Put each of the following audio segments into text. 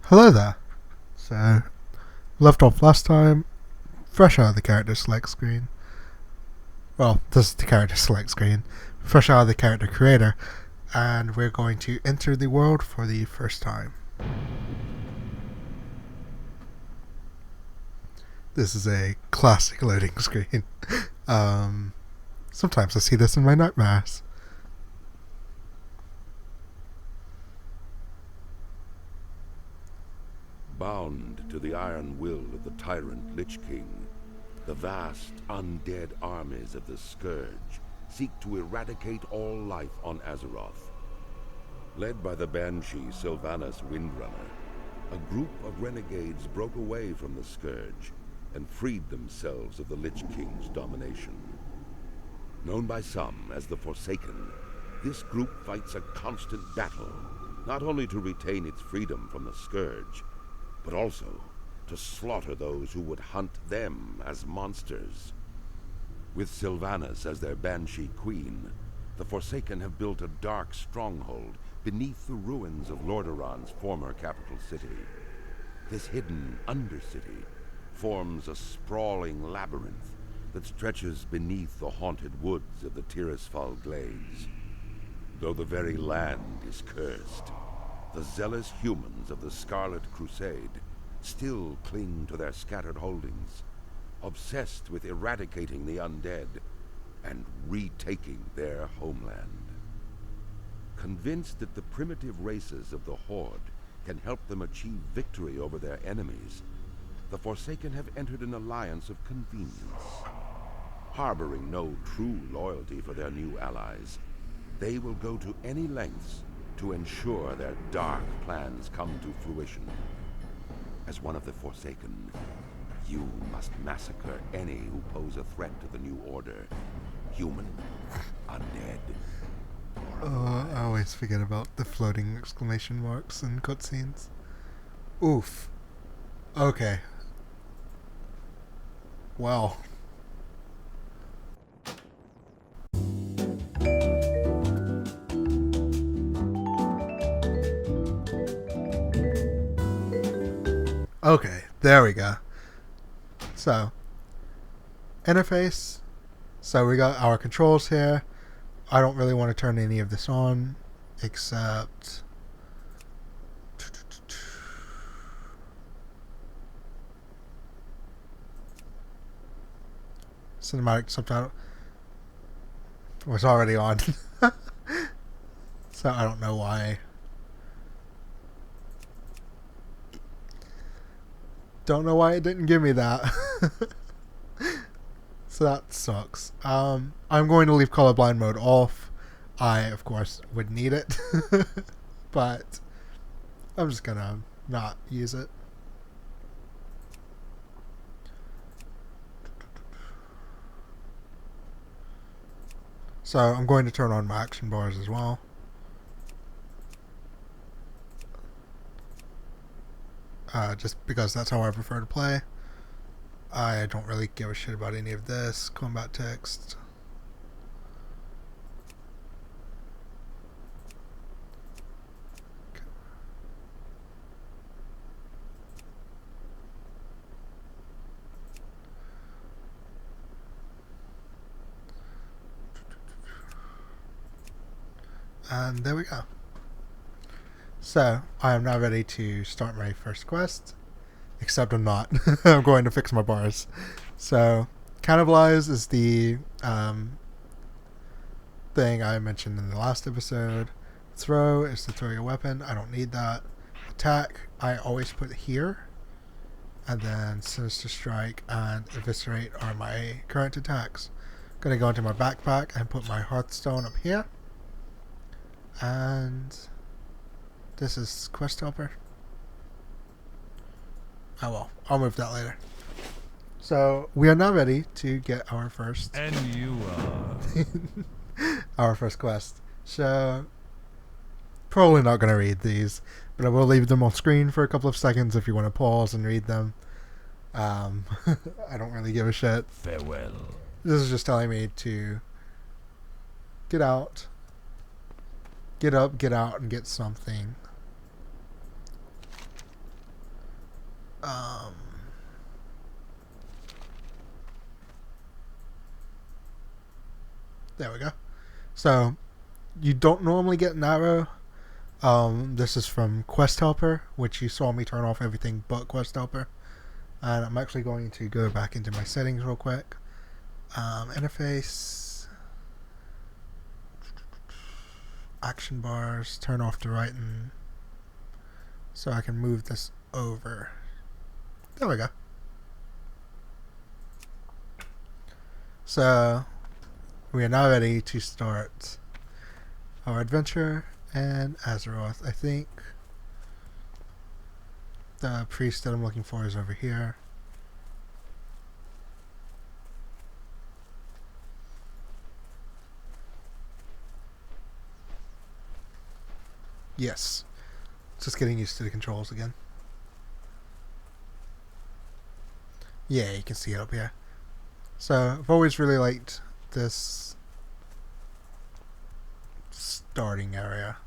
Hello there. So, left off last time, fresh out of the character select screen. Well, this is the character select screen. Fresh out of the character creator, and we're going to enter the world for the first time. This is a classic loading screen. Sometimes I see this in my nightmares. Bound to the iron will of the tyrant Lich King, the vast undead armies of the Scourge seek to eradicate all life on Azeroth. Led by the Banshee Sylvanas Windrunner, a group of renegades broke away from the Scourge and freed themselves of the Lich King's domination. Known by some as the Forsaken, this group fights a constant battle, not only to retain its freedom from the Scourge, but also to slaughter those who would hunt them as monsters. With Sylvanas as their Banshee queen, the Forsaken have built a dark stronghold beneath the ruins of Lordaeron's former capital city. This hidden Undercity forms a sprawling labyrinth that stretches beneath the haunted woods of the Tirisfal Glades. Though the very land is cursed, the zealous humans of the Scarlet Crusade still cling to their scattered holdings, obsessed with eradicating the undead and retaking their homeland. Convinced that the primitive races of the Horde can help them achieve victory over their enemies, the Forsaken have entered an alliance of convenience. Harboring no true loyalty for their new allies, they will go to any lengths to ensure their dark plans come to fruition. As one of the Forsaken, you must massacre any who pose a threat to the new order. Human, undead, or alive. I always forget about the floating exclamation marks in cutscenes. Oof. Okay. Well. Okay, there we go. So, interface. So we got our controls here. I don't really want to turn any of this on, except cinematic subtitle was already on. So I don't know why. Don't know why it didn't give me that. So that sucks. I'm going to leave colorblind mode off. I, of course, would need it. But I'm just gonna not use it. So I'm going to turn on my action bars as well. Just because that's how I prefer to play. I don't really give a shit about any of this. Combat text. Okay. And there we go. So, I am now ready to start my first quest. Except I'm not. I'm going to fix my bars. So, cannibalize is the thing I mentioned in the last episode. Throw is to throw your weapon. I don't need that. Attack, I always put here. And then Sinister Strike and Eviscerate are my current attacks. I'm going to go into my backpack and put my Hearthstone up here. And this is Quest Helper. Oh well, I'll move that later. So we are now ready to get our first And you our first quest. So probably not going to read these, but I will leave them on screen for a couple of seconds if you want to pause and read them. I don't really give a shit. farewell. This is just telling me to get out, get up, get out, and get something. There we go. So you don't normally get an arrow. This is from Quest Helper, which you saw me turn off everything but Quest Helper. And I'm actually going to go back into my settings real quick. Interface, action bars, turn off the writing, so I can move this over. There we go. So we are now ready to start our adventure in Azeroth. I think the priest that I'm looking for is over here. Yes. Just getting used to the controls again. Yeah, you can see it up here. So I've always really liked this starting area.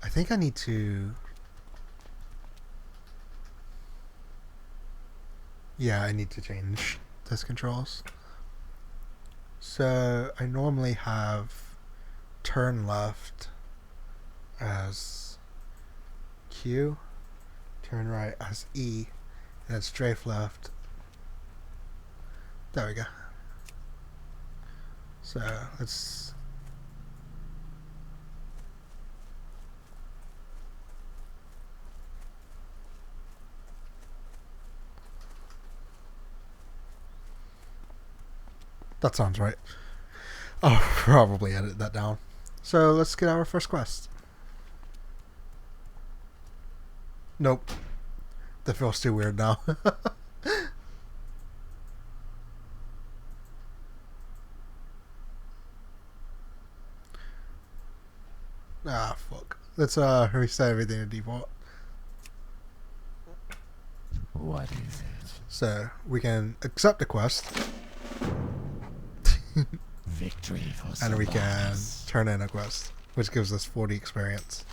I think I need to... Yeah, I need to change this controls. So I normally have turn left as Q, turn right as E, and then strafe left. There we go. So let's... That sounds right. I'll probably edit that down. So let's get our first quest. Nope. That feels too weird now. Ah, fuck. Let's reset everything to default. What is it? So we can accept the quest. Victory for And we can survivors. turn in a quest, which gives us 40 experience.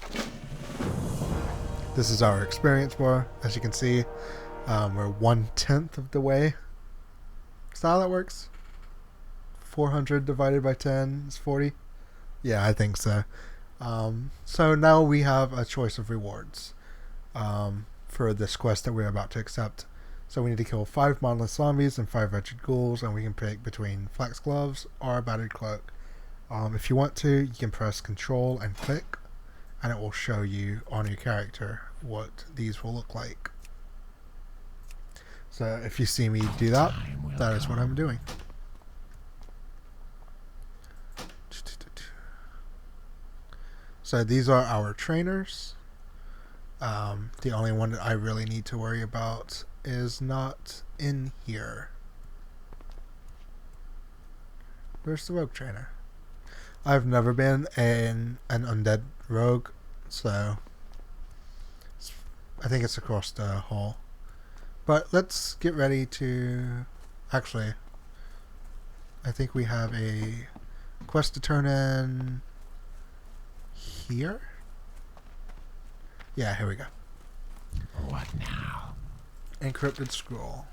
This is our experience bar. As you can see, we're 1/10 of the way. Is that how that works? 400 divided by 10 is 40? Yeah, I think so. So now we have a choice of rewards for this quest that we're about to accept. So we need to kill 5 mindless zombies and 5 wretched ghouls, and we can pick between flax gloves or a battered cloak. If you want to, you can press Control and click, and it will show you on your character what these will look like. So if you see me do that, that is what I'm doing. So these are our trainers. The only one that I really need to worry about is not in here. Where's the rogue trainer? I've never been an undead rogue, so I think it's across the hall. But let's get ready to... Actually, I think we have a quest to turn in here? Yeah, here we go. What now? Encrypted scroll.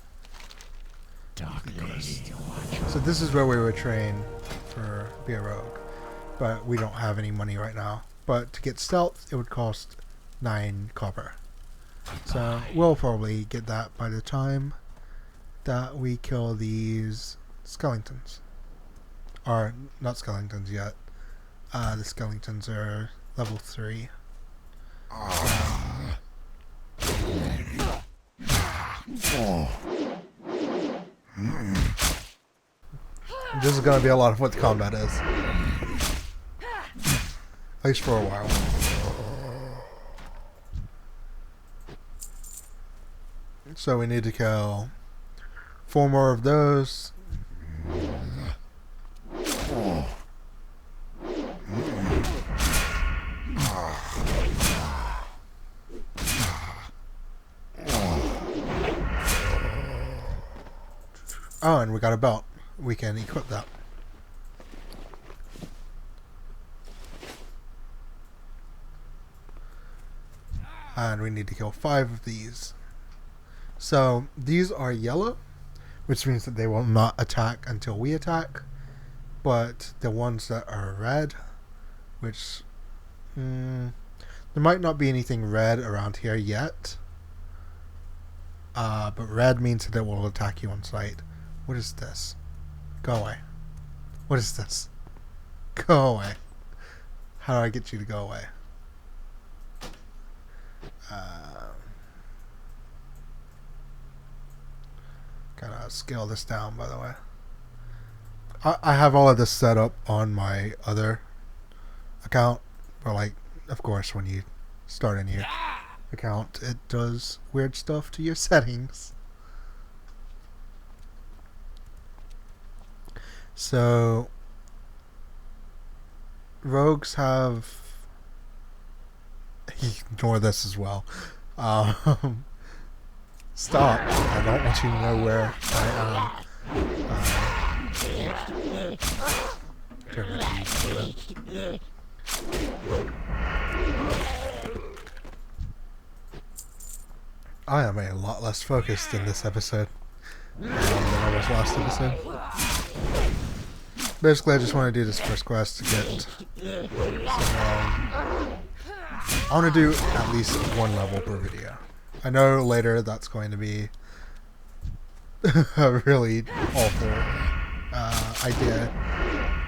Dark Lady, watch. So this is where we were trained for be a rogue, but we don't have any money right now. But to get stealth, it would cost 9 copper. So we'll probably get that by the time that we kill these skeletons. Or not skeletons yet. The skeletons are level 3. This is going to be a lot of what the combat is. At least for a while. So we need to kill 4 more of those. Oh, and we got a belt. We can equip that. And we need to kill 5 of these. So these are yellow, which means that they will not attack until we attack. But the ones that are red, which there might not be anything red around here yet. But red means that it will attack you on sight. What is this? Go away. What is this? Go away. How do I get you to go away? Gotta scale this down, by the way. I have all of this set up on my other account. But, like, of course, when you start a new account, it does weird stuff to your settings. So, rogues have... Ignore this as well. Stop. I don't want you to know where I am. Turn my keys for it. I am a lot less focused in this episode than I was last episode. Basically, I just want to do this first quest to get I want to do at least one level per video. I know later that's going to be a really awful idea,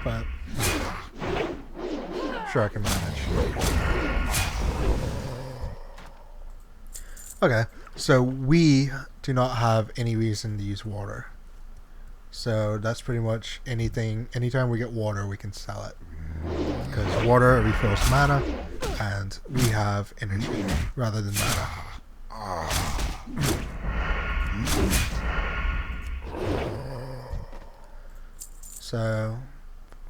but I'm sure I can manage. Okay, so we do not have any reason to use water. So that's pretty much anything. Anytime we get water, we can sell it. Because water refills mana, and we have energy rather than mana. So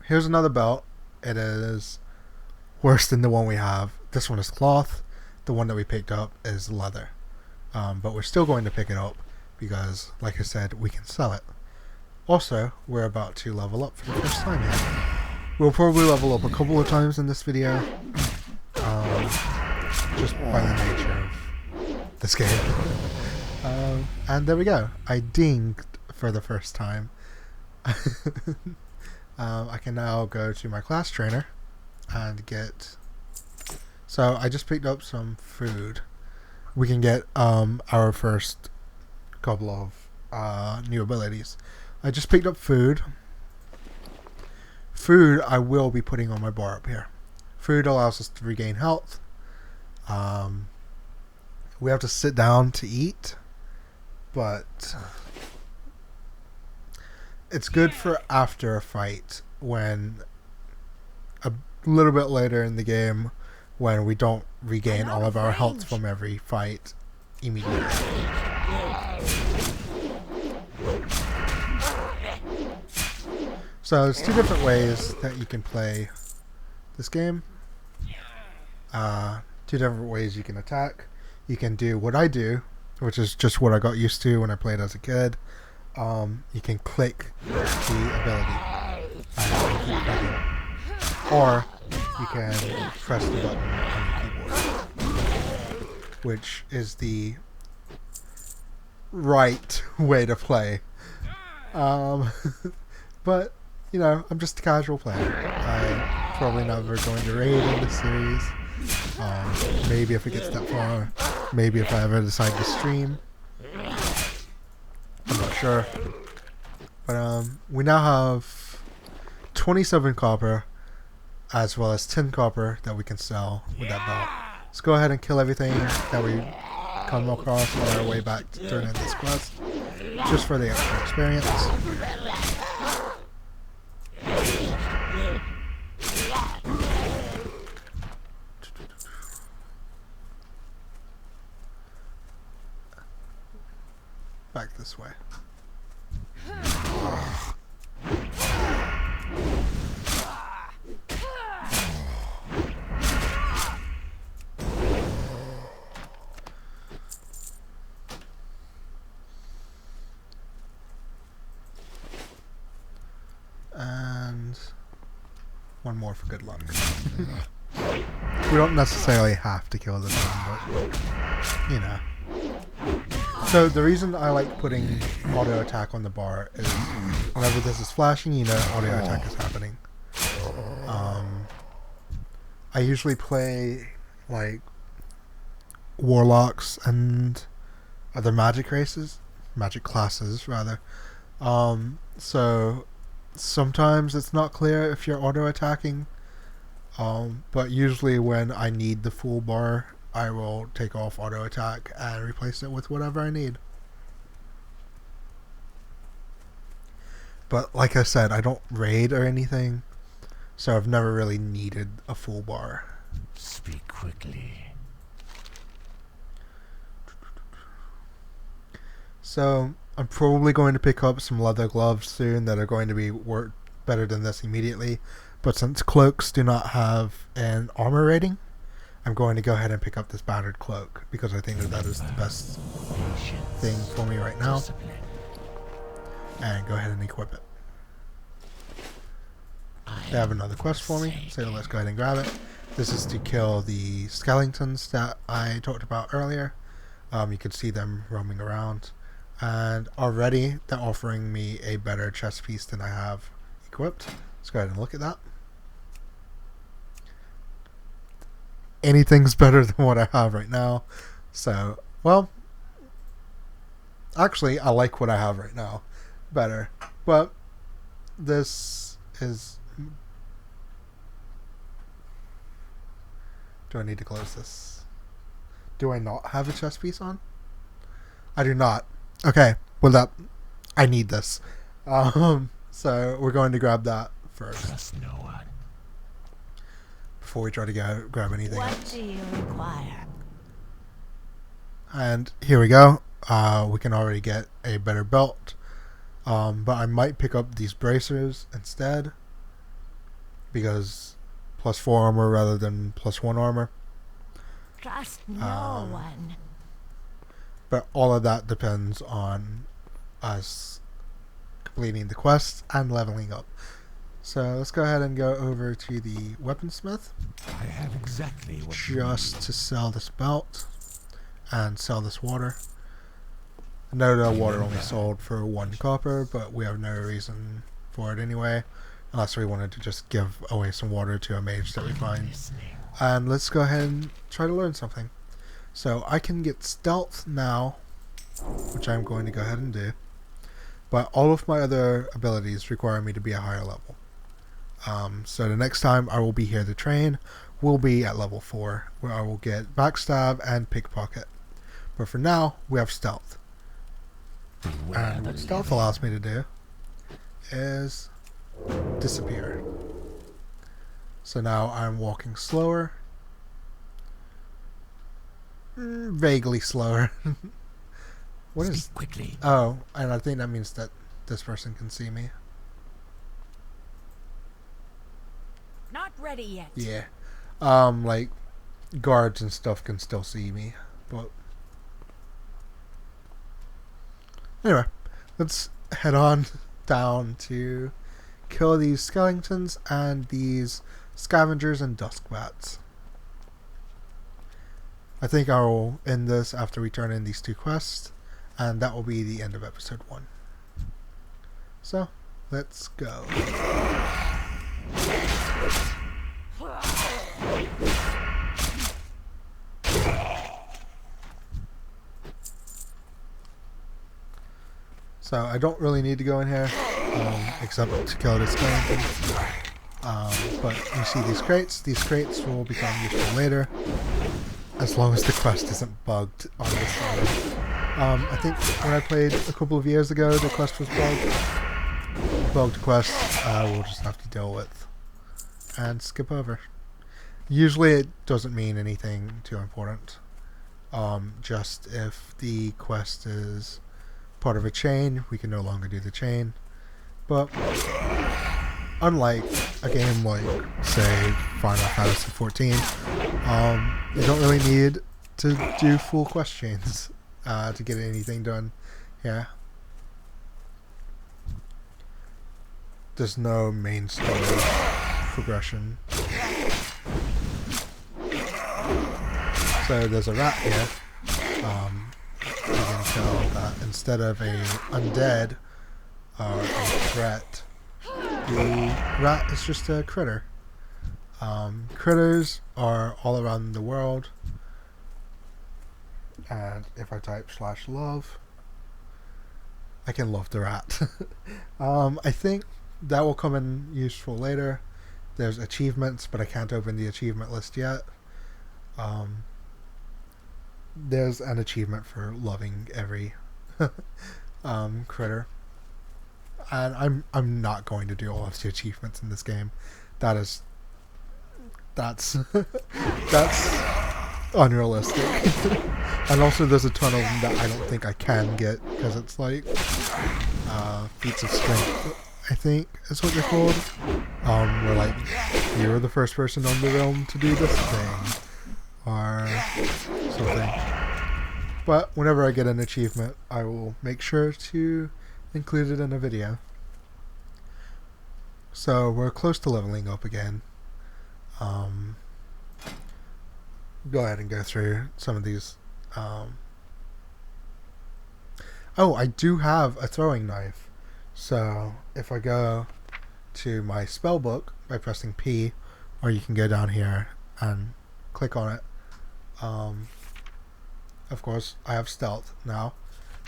here's another belt. It is worse than the one we have. This one is cloth. The one that we picked up is leather. But we're still going to pick it up because, like I said, we can sell it. Also, we're about to level up for the first time here. We'll probably level up a couple of times in this video. Just by the nature of this game. And there we go. I dinged for the first time. I can now go to my class trainer and get... So I just picked up some food. We can get our first couple of new abilities. I just picked up food. Food I will be putting on my bar up here. Food allows us to regain health. We have to sit down to eat, but it's good for after a fight when a little bit later in the game when we don't regain all of our health from every fight immediately. So there's two different ways that you can play this game. Two different ways you can attack. You can do what I do, which is just what I got used to when I played as a kid. You can click the ability and you can keep clicking. Or you can press the button on your keyboard, which is the right way to play. But you know, I'm just a casual player. I'm probably never going to raid in this series. Maybe if it gets that far. Maybe if I ever decide to stream. I'm not sure. But we now have 27 copper as well as 10 copper that we can sell with that belt. Let's go ahead and kill everything that we come across on our way back to turn in this quest. Just for the extra experience. Back this way. And one more for good luck. We don't necessarily have to kill this one, but you know. So the reason I like putting auto attack on the bar is whenever this is flashing, you know auto attack is happening. I usually play like warlocks and other magic classes rather. So sometimes it's not clear if you're auto attacking, but usually when I need the full bar, I will take off auto attack and replace it with whatever I need. But like I said, I don't raid or anything, so I've never really needed a full bar. Speak quickly. So I'm probably going to pick up some leather gloves soon that are going to be work better than this immediately. But since cloaks do not have an armor rating, I'm going to go ahead and pick up this battered cloak because I think that is the best thing for me right now. And go ahead and equip it. They have another quest for me, so let's go ahead and grab it. This is to kill the skeletons that I talked about earlier. You can see them roaming around. And already they're offering me a better chest piece than I have equipped. Let's go ahead and look at that. Anything's better than what I have right now. So, well, actually I like what I have right now better. But this is... Do I need to close this? Do I not have a chest piece on? I do not. Okay, well that... I need this. So we're going to grab that first. Trust no one. Before we try to go grab anything What else. do you require? And here we go. We can already get a better belt. But I might pick up these bracers instead. Because +4 armor rather than +1 armor. Trust no one. But all of that depends on us completing the quest and leveling up. So let's go ahead and go over to the weaponsmith. I have exactly what you Just to sell this belt and sell this water. I know the water only sold for 1 copper, but we have no reason for it anyway. Unless we wanted to just give away some water to a mage that we find. listening. And let's go ahead and try to learn something. So I can get stealth now, which I'm going to go ahead and do. But all of my other abilities require me to be a higher level. So the next time I will be here to train will be at level 4, where I will get backstab and pickpocket. But for now, we have stealth. Beware And the what stealth living. allows me to do is disappear. So now I'm walking slower. Vaguely slower. What is... Speak quickly. Oh, and I think that means that this person can see me. Not ready yet. Yeah. Like, guards and stuff can still see me, but... Anyway, let's head on down to kill these skeletons and these scavengers and dusk bats. I think I will end this after we turn in these 2 quests, and that will be the end of episode 1. So, let's go. So I don't really need to go in here, except to kill this skeleton. But you see these crates will become useful later, as long as the quest isn't bugged on this side. I think when I played a couple of years ago, the quest was bugged. Bugged quest, we'll just have to deal with and skip over. Usually it doesn't mean anything too important. Just if the quest is part of a chain, we can no longer do the chain. But unlike a game like, say, Final Fantasy 14, you don't really need to do full quest chains to get anything done. Yeah. There's no main story progression. So there's a rat here. You can tell that instead of a undead or a threat, the rat is just a critter. Critters are all around the world, and if I type /love, I can love the rat. I think that will come in useful later. There's achievements, but I can't open the achievement list yet. There's an achievement for loving every critter, and I'm not going to do all of the achievements in this game. That's that's unrealistic. And also there's a ton of them that I don't think I can get because it's like feats of strength, I think is what they're called. Where like you're the first person on the realm to do this thing or something. But whenever I get an achievement, I will make sure to include it in a video. So we're close to leveling up again. Go ahead and go through some of these. Oh, I do have a throwing knife. So if I go to my spell book by pressing P, or you can go down here and click on it. Of course, I have stealth now,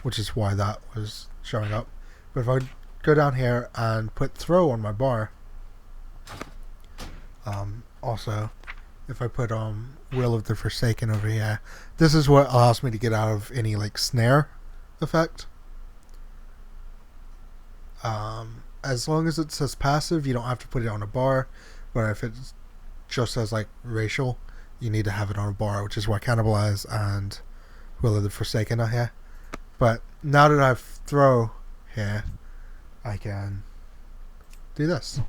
which is why that was showing up. But if I go down here and put throw on my bar, also, if I put Will of the Forsaken over here, this is what allows me to get out of any like snare effect. As long as it says passive, you don't have to put it on a bar, but if it just says like racial, you need to have it on a bar, which is why Cannibalize and Will of the Forsaken are here. But now that I've throw here, I can do this.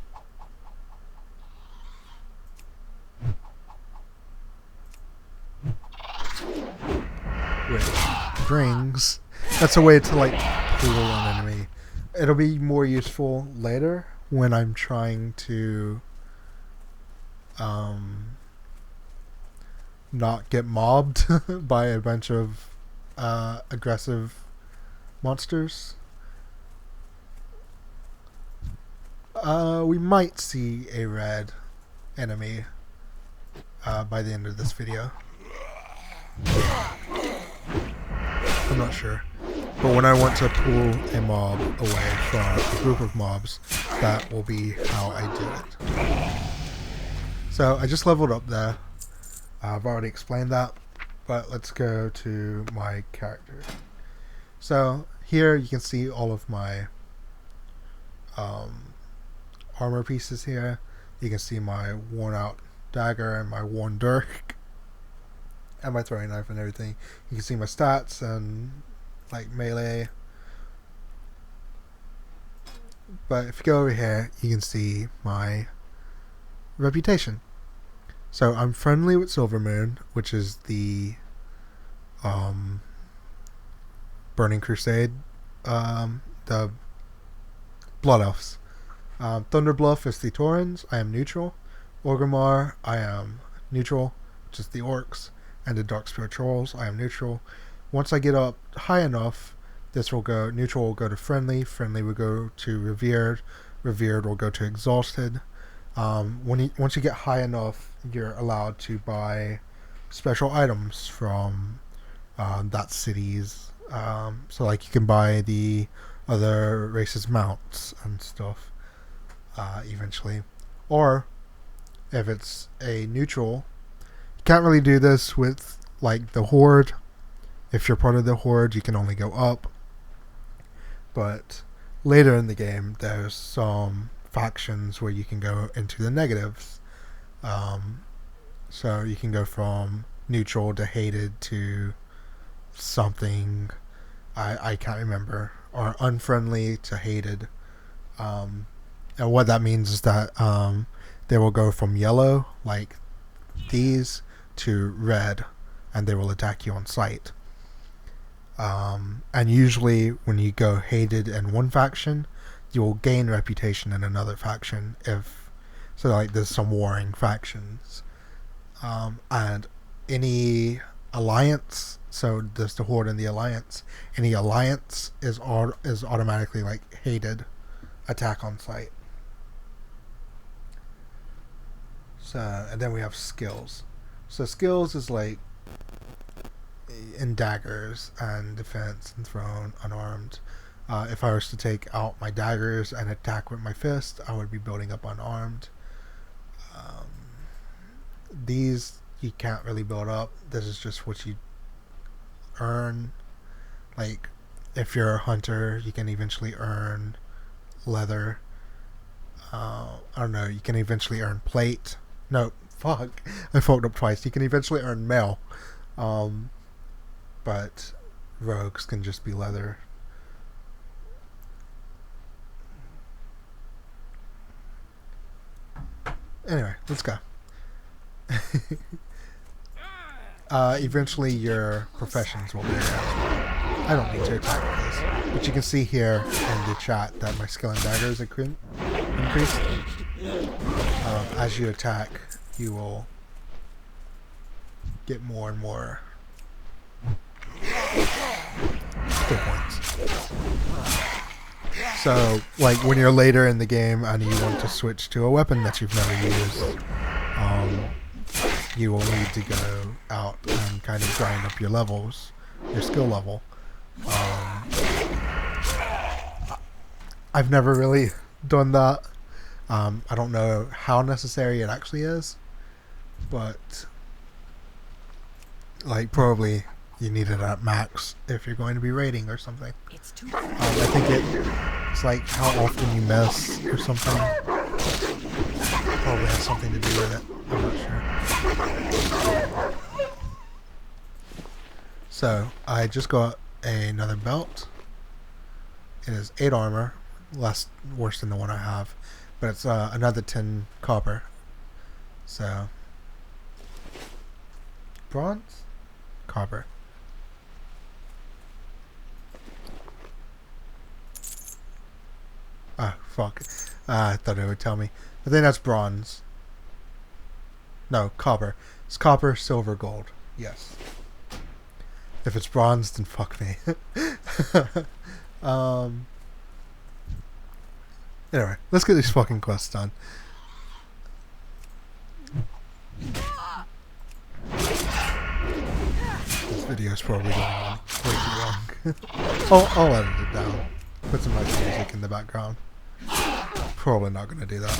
Which brings, that's a way to like pull an enemy. It'll be more useful later when I'm trying to not get mobbed by a bunch of aggressive monsters. We might see a red enemy by the end of this video. I'm not sure. But when I want to pull a mob away from a group of mobs, that will be how I do it. So I just leveled up there. I've already explained that, but let's go to my character. So here you can see all of my armor pieces here. You can see my worn out dagger and my worn dirk and my throwing knife and everything. You can see my stats and like melee. But if you go over here, you can see my reputation. So I'm friendly with Silvermoon, which is the Burning Crusade, the Blood Elves. Thunderbluff is the Taurens. I am neutral. Orgrimmar, I am neutral, which is the Orcs. And the Darkspirit Trolls, I am neutral. Once I get up high enough, this will go, neutral will go to friendly, friendly will go to revered, revered will go to exhausted. Once you get high enough, you're allowed to buy special items from that city's. So like you can buy the other races' mounts and stuff eventually. Or if it's a neutral, you can't really do this with like the Horde. If you're part of the Horde, you can only go up. But later in the game, there's some factions where you can go into the negatives. So you can go from neutral to hated to something I can't remember, or unfriendly to hated. And what that means is that they will go from yellow, like these, to red, and they will attack you on sight. And usually when you go hated in one faction, you will gain reputation in another faction. So like there's some warring factions. And any alliance. So there's the Horde and the Alliance. And the Alliance is automatically like hated attack on sight. So, and then we have skills. So skills is like in daggers and defense and thrown, unarmed. If I was to take out my daggers and attack with my fist, I would be building up unarmed. These you can't really build up. This is just what you earn. Like, if you're a hunter, you can eventually earn leather. I don't know, you can eventually earn plate. No, fuck. I fucked up twice. You can eventually earn mail. But rogues can just be leather. Anyway, let's go. Eventually your professions will be there. I don't need to attack with this. But you can see here in the chat that my skill and daggers increased. As you attack, you will get more and more skill points. So, like when you're later in the game and you want to switch to a weapon that you've never used, you will need to go out and kind of grind up your levels, your skill level. I've never really done that. I don't know how necessary it actually is, but like probably you need it at max if you're going to be raiding or something. It's too I think it's like how often you miss or something. Probably has something to do with it. I'm not sure. So I just got another belt. It is 8 armor, worse than the one I have, but it's another 10 copper. So bronze, copper. Ah, fuck. I thought it would tell me. I think that's bronze. No, copper. It's copper, silver, gold. Yes. If it's bronze, then fuck me. Anyway, let's get these fucking quests done. This video is probably going on way too long. I'll edit it down. Put some nice music in the background. Probably not going to do that.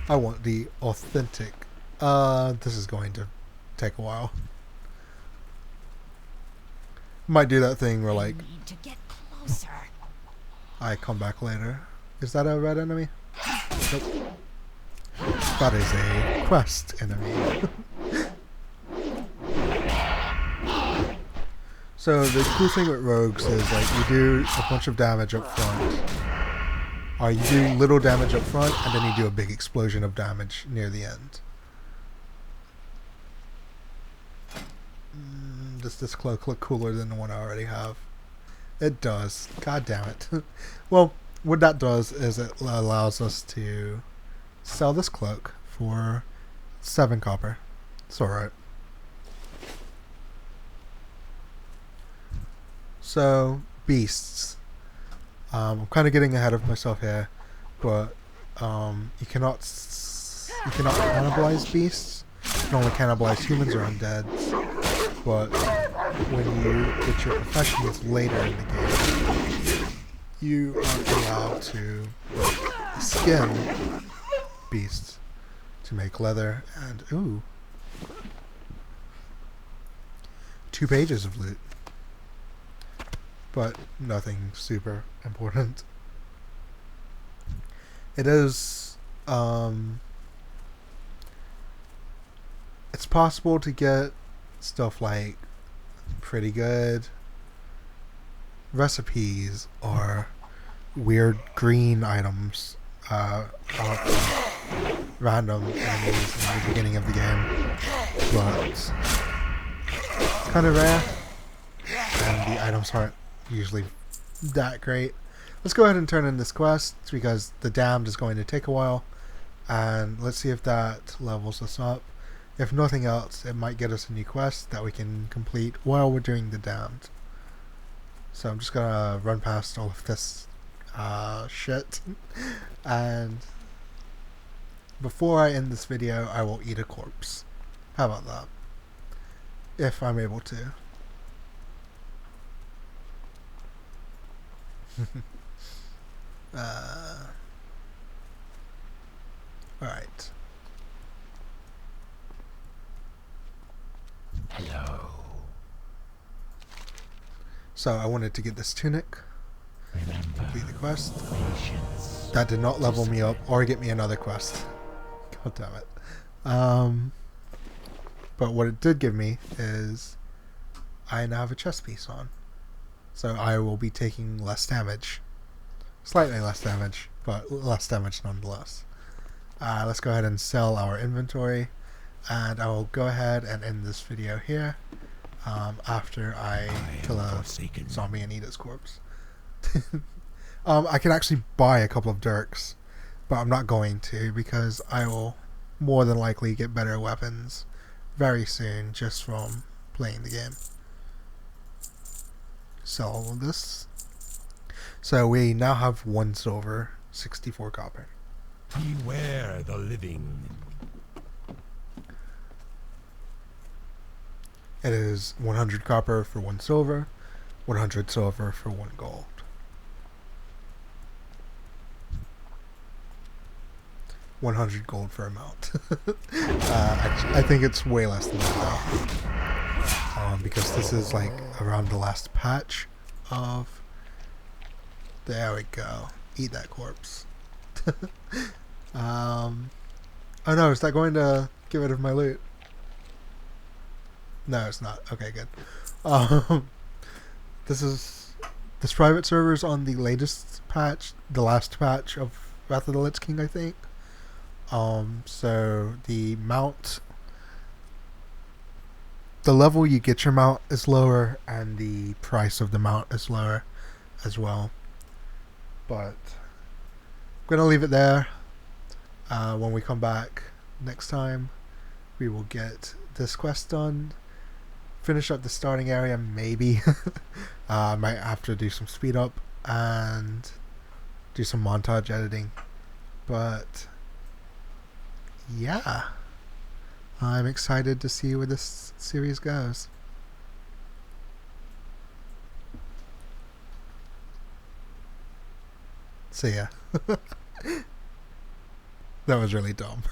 I want the authentic. This is going to take a while. Might do that thing where like need to get closer. I come back later. Is that a red enemy? Nope. That is a quest enemy. So the cool thing with rogues is like you do a bunch of damage up front. Or you do little damage up front and then you do a big explosion of damage near the end. Does this cloak look cooler than the one I already have? It does. God damn it. Well, what that does is it allows us to sell this cloak for 7 copper. It's alright. So, beasts. I'm kind of getting ahead of myself here, but you cannot cannibalize beasts. You can only cannibalize humans or undeads. But when you get your professions later in the game, you are allowed to skin beasts to make leather and 2 pages of loot. But nothing super important. It is it's possible to get stuff like pretty good recipes or weird green items random enemies in the beginning of the game, but it's kind of rare and the items aren't usually that great. Let's go ahead and turn in this quest because the damned is going to take a while And let's see if that levels us up. If nothing else, it might get us a new quest that we can complete while we're doing the damned. So I'm just gonna run past all of this shit. And before I end this video, I will eat a corpse. How about that? If I'm able to. Alright. Hello. So I wanted to get this tunic, Remember, complete the quest. patience. That did not level me up or get me another quest. God damn it. But what it did give me is I now have a chest piece on. So I will be taking less damage. Slightly less damage, but less damage nonetheless. Let's go ahead and sell our inventory. And I will go ahead and end this video here after I kill a forsaken. zombie and eat its corpse. I can actually buy a couple of dirks, but I'm not going to because I will more than likely get better weapons very soon just from playing the game. Sell all of this. So we now have 1 silver, 64 copper. Beware the living. It is 100 copper for 1 silver, 100 silver for 1 gold. $100 gold for a mount. I think it's way less than that though. Because this is like around the last patch of... There we go. Eat that corpse. Oh no, is that going to get rid of my loot? No, it's not. Okay, good. This private server's on the latest patch, the last patch of Wrath of the Lich King, I think. So the mount, the level you get your mount is lower, and the price of the mount is lower as well. But I'm gonna leave it there. When we come back next time, we will get this quest done. Finish up the starting area, maybe. I might have to do some speed up and do some montage editing. But yeah, I'm excited to see where this series goes. See ya. That was really dumb.